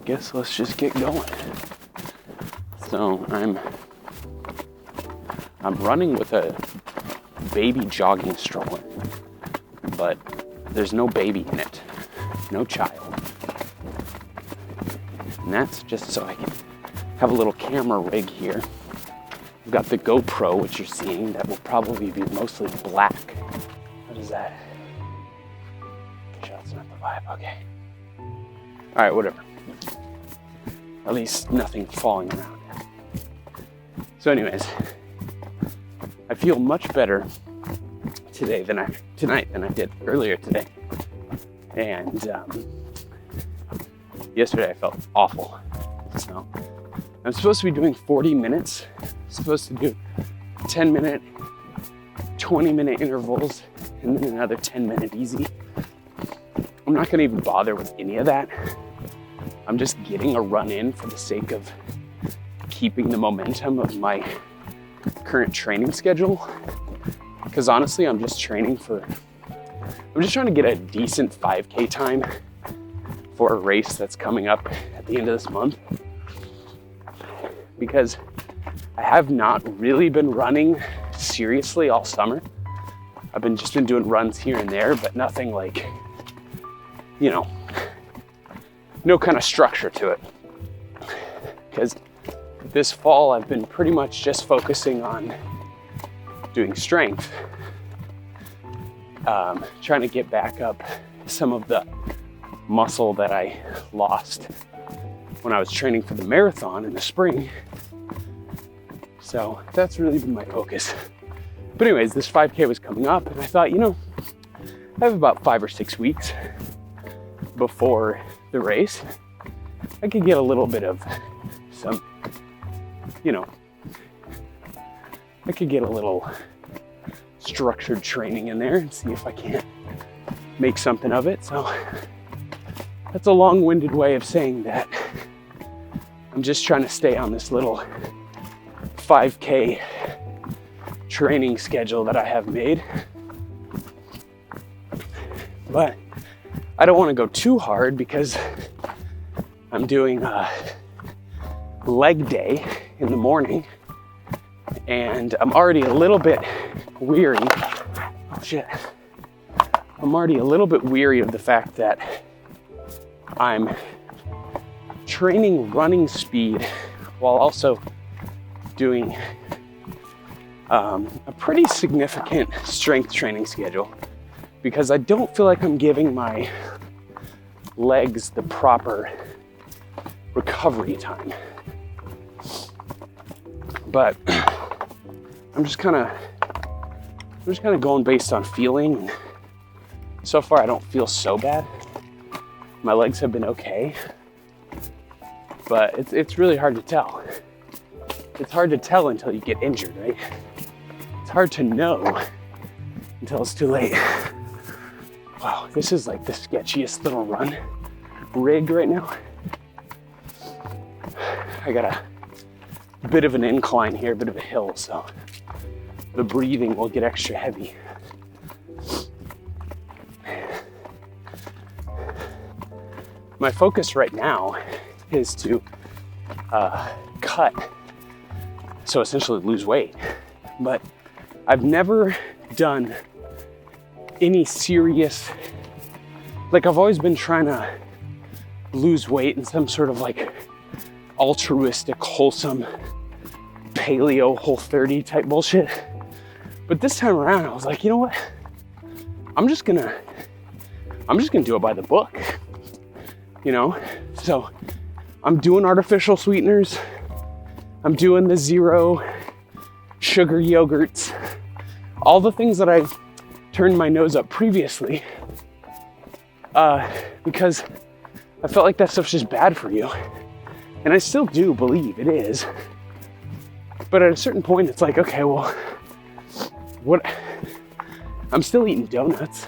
guess let's just get going. So I'm running with a baby jogging stroller, but there's no baby in it, no child. And that's just so I can have a little camera rig here. I've got the GoPro, which you're seeing, that will probably be mostly black. What is that? That's not the vibe, okay. All right, whatever. At least nothing falling around. So anyways, I feel much better tonight than I did earlier today. And yesterday I felt awful. So I'm supposed to be doing 40 minutes. I'm supposed to do 10-minute, 20-minute intervals, and then another 10-minute easy. I'm not gonna even bother with any of that. I'm just getting a run in for the sake of keeping the momentum of my current training schedule. Because honestly, I'm just trying to get a decent 5K time for a race that's coming up at the end of this month. Because I have not really been running seriously all summer. I've just been doing runs here and there, but nothing like, no kind of structure to it. Because this fall, I've been pretty much just focusing on doing strength. Trying to get back up some of the muscle that I lost when I was training for the marathon in the spring. So that's really been my focus. But anyways, this 5K was coming up and I thought, I have about 5 or 6 weeks before the race. I could get a little bit of some, I could get a little structured training in there and see if I can't make something of it. So that's a long-winded way of saying that I'm just trying to stay on this little 5K training schedule that I have made. But I don't want to go too hard because I'm doing a leg day in the morning and I'm already a little bit weary. Oh shit. I'm already a little bit weary of the fact that I'm training running speed while also doing a pretty significant strength training schedule because I don't feel like I'm giving my legs the proper recovery time. But I'm just kind of going based on feeling. So far I don't feel so bad. My legs have been okay, but it's really hard to tell. It's hard to tell until you get injured, right? It's hard to know until it's too late. Wow, this is like the sketchiest little run rig right now. I got a bit of an incline here, a bit of a hill, so the breathing will get extra heavy. My focus right now is to cut, so essentially lose weight. But I've never done any serious, I've always been trying to lose weight in some sort of altruistic, wholesome, paleo, Whole30 type bullshit. But this time around, I was like, you know what? I'm just gonna do it by the book. So I'm doing artificial sweeteners. I'm doing the 0 sugar yogurts, all the things that I've turned my nose up previously, because I felt like that stuff's just bad for you. And I still do believe it is. But at a certain point, it's like, okay, well, what? I'm still eating donuts.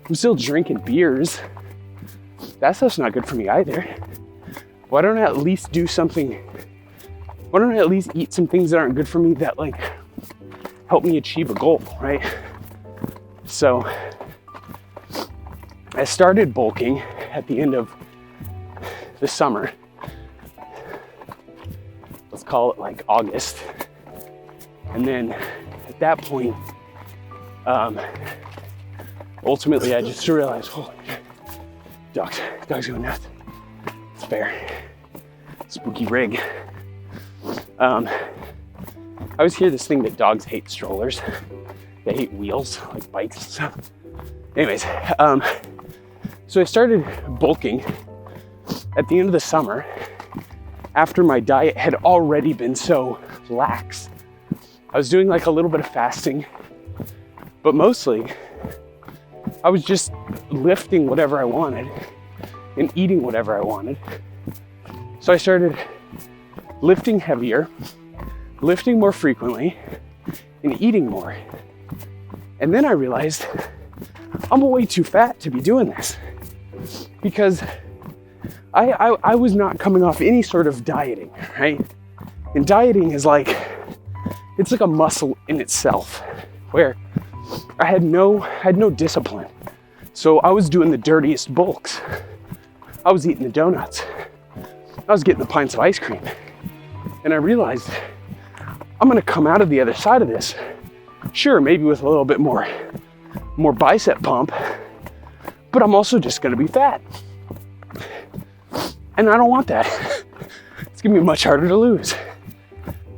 I'm still drinking beers. That stuff's not good for me either. Why don't I at least do something? Why don't I at least eat some things that aren't good for me that help me achieve a goal, right? So I started bulking at the end of this summer. Let's call it like August. And then at that point, ultimately I just realized, holy shit, dog's going nuts. It's fair. Spooky rig. I always hear this thing that dogs hate strollers. They hate wheels, like bikes and stuff. Anyways, so I started bulking at the end of the summer after my diet had already been so lax. I was doing like a little bit of fasting, but mostly I was just lifting whatever I wanted and eating whatever I wanted. So I started lifting heavier, lifting more frequently, and eating more. And then I realized I'm way too fat to be doing this, because I was not coming off any sort of dieting, right? And dieting is like, it's like a muscle in itself, where I had no discipline. So I was doing the dirtiest bulks. I was eating the donuts. I was getting the pints of ice cream. And I realized I'm gonna come out of the other side of this, sure, maybe with a little bit more bicep pump, but I'm also just gonna be fat. And I don't want that. It's gonna be much harder to lose.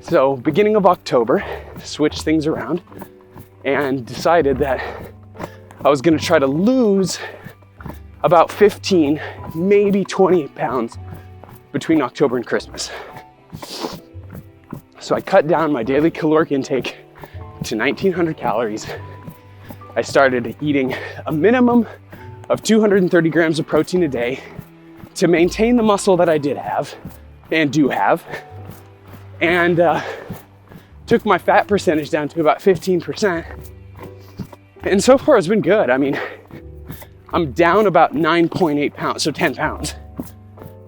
So beginning of October, switched things around and decided that I was gonna try to lose about 15, maybe 20 pounds between October and Christmas. So I cut down my daily caloric intake to 1,900 calories. I started eating a minimum of 230 grams of protein a day to maintain the muscle that I did have and do have, and took my fat percentage down to about 15%. And so far it's been good. I mean, I'm down about 9.8 pounds, so 10 pounds.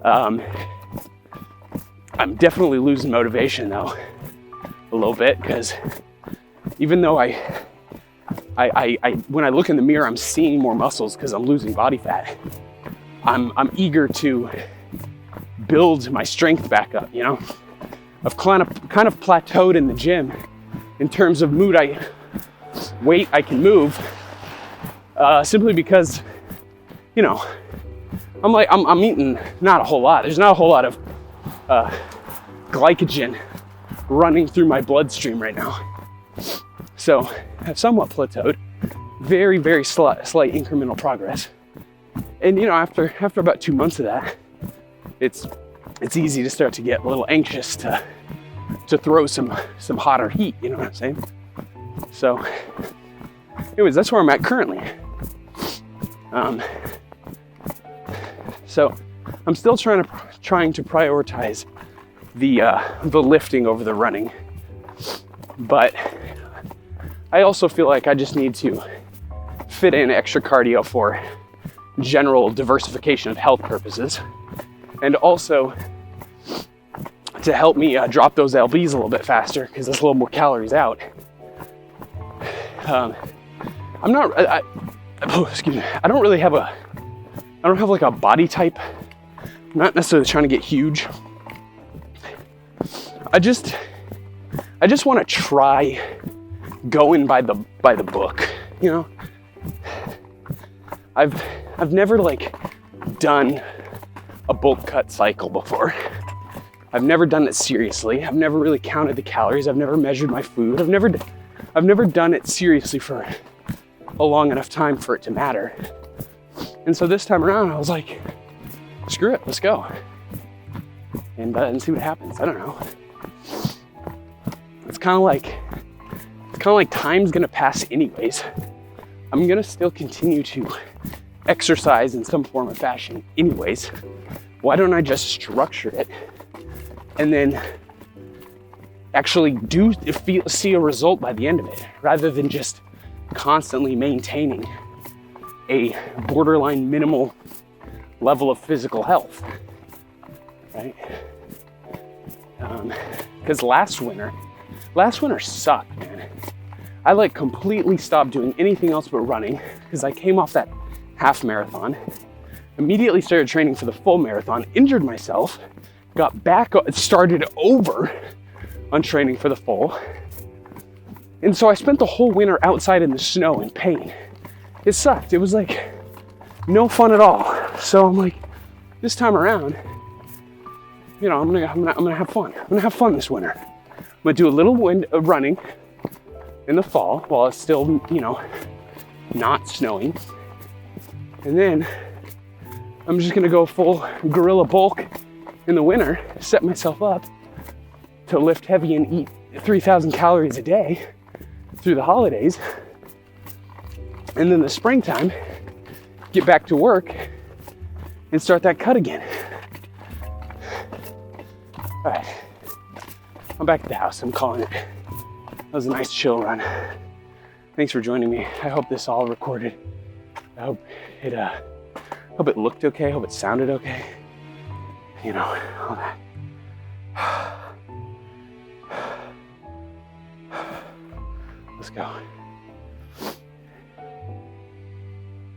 I'm definitely losing motivation though, a little bit, because even though I when I look in the mirror, I'm seeing more muscles because I'm losing body fat. I'm eager to build my strength back up, you know? I've kind of plateaued in the gym in terms of weight I can move, simply because, you know, I'm eating not a whole lot. There's not a whole lot of glycogen running through my bloodstream right now. So I've somewhat plateaued, very, very slight incremental progress. And, you know, after about 2 months of that, it's easy to start to get a little anxious to throw some hotter heat, you know what I'm saying? So anyways, that's where I'm at currently. So I'm still trying to prioritize the lifting over the running, but I also feel like I just need to fit in extra cardio for general diversification of health purposes, and also to help me drop those lbs a little bit faster, because there's a little more calories out. I don't have like a body type. I'm not necessarily trying to get huge. I just want to try going by the book, you know? I've never like done a bulk cut cycle before. I've never done it seriously. I've never really counted the calories. I've never measured my food. I've never done it seriously for a long enough time for it to matter. And so this time around, I was like, screw it, let's go. And see what happens. I don't know. It's kind of like time's gonna pass anyways. I'm gonna still continue to exercise in some form of fashion anyways. Why don't I just structure it and then actually see a result by the end of it, rather than just constantly maintaining a borderline minimal level of physical health, right? Because last winter sucked, man. I like completely stopped doing anything else but running, because I came off that half marathon. Immediately started training for the full marathon, injured myself, got back, started over on training for the full. And so I spent the whole winter outside in the snow in pain. It sucked. It was like no fun at all. So I'm like, this time around, you know, I'm gonna have fun. I'm gonna have fun this winter. I'm gonna do a little running in the fall while it's still, you know, not snowing. And then I'm just gonna go full gorilla bulk in the winter, set myself up to lift heavy and eat 3,000 calories a day through the holidays. And then the springtime, get back to work and start that cut again. All right, I'm back at the house. I'm calling it. That was a nice chill run. Thanks for joining me. I hope this all recorded. I hope it looked okay. I hope it sounded okay. You know, all that. Let's go.